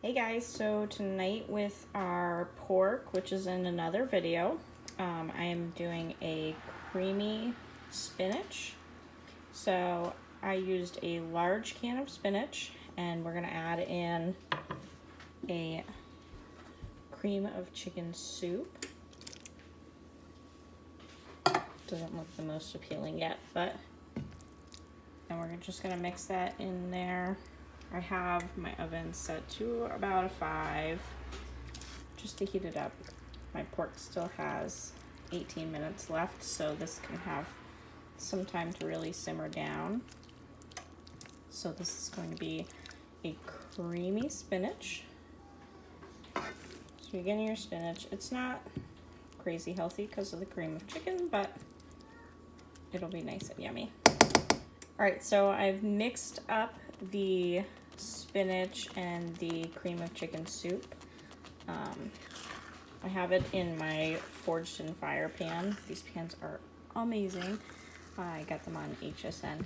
Hey guys, so tonight with our pork, which is in another video, I am doing a creamy spinach. So I used a large can of spinach and we're gonna add in a cream of chicken soup. Doesn't look the most appealing yet, and we're just gonna mix that in there. I have my oven set to about a 5 just to heat it up. My pork still has 18 minutes left, so this can have some time to really simmer down. So this is going to be a creamy spinach. So you're getting your spinach. It's not crazy healthy because of the cream of chicken, but it'll be nice and yummy. All right, so I've mixed up the spinach and the cream of chicken soup. I have it in my forged in fire pan. These pans are amazing. I got them on HSN.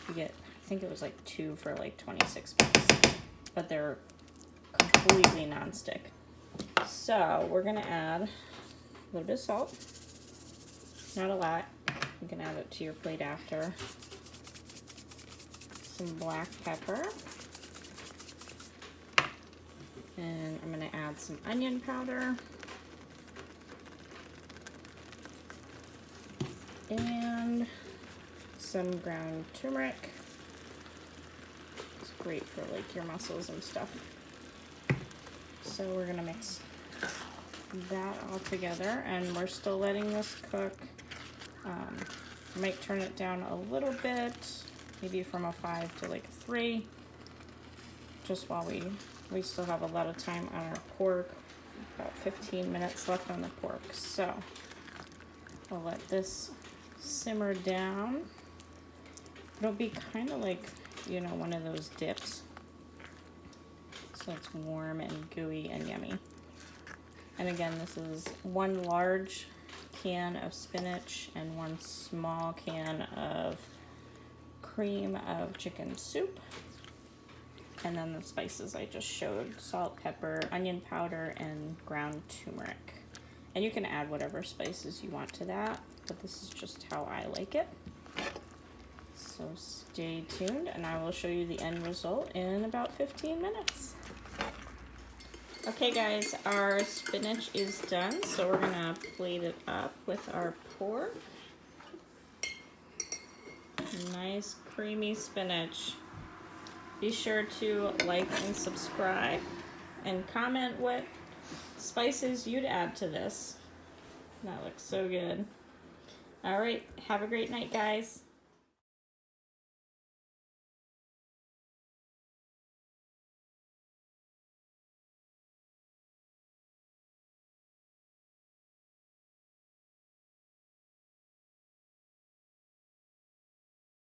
You get, I think it was like 2 for like 26 bucks, but they're completely non-stick. So we're gonna add a little bit of salt, not a lot. You can add it to your plate after. Some black pepper. And I'm gonna add some onion powder. And some ground turmeric. It's great for like your muscles and stuff. So we're gonna mix that all together and we're still letting this cook. I might turn it down a little bit, maybe from a 5 to like a 3, just while we still have a lot of time on our pork, about 15 minutes left on the pork. So I'll let this simmer down. It'll be kind of like, you know, one of those dips. So it's warm and gooey and yummy. And again, this is 1 large can of spinach and 1 small can of cream of chicken soup. And then the spices I just showed: salt, pepper, onion powder, and ground turmeric. And you can add whatever spices you want to that, but this is just how I like it. So stay tuned and I will show you the end result in about 15 minutes. Okay guys, our spinach is done, so we're gonna plate it up with our pork. Nice creamy spinach. Be sure to like and subscribe and comment what spices you'd add to this. That looks so good. All right, have a great night, guys.